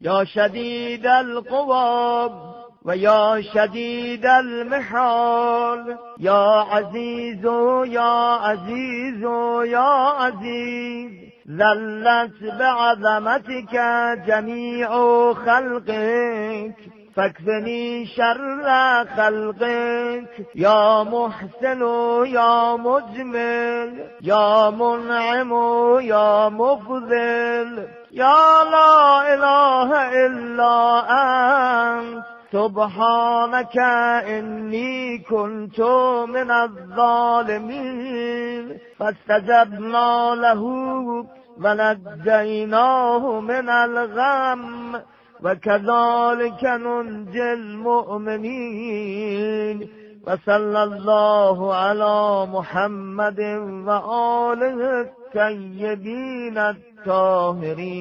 یا شدید القوى و یا شدید المحال، یا عزیز یا عزیز یا عزیز، ذلت بعظمتك جمیع خلقك فاكفنی شر خلقك، یا محسن یا مجمل، یا منعم یا مفضل، یا لا اله الا انت سبحانك انی كنت من الظالمین. فاستجبنا له ونجیناه من الغم وكذلك ننجي المؤمنين. وصلى الله على محمد وآله الطيبين الطاهرين.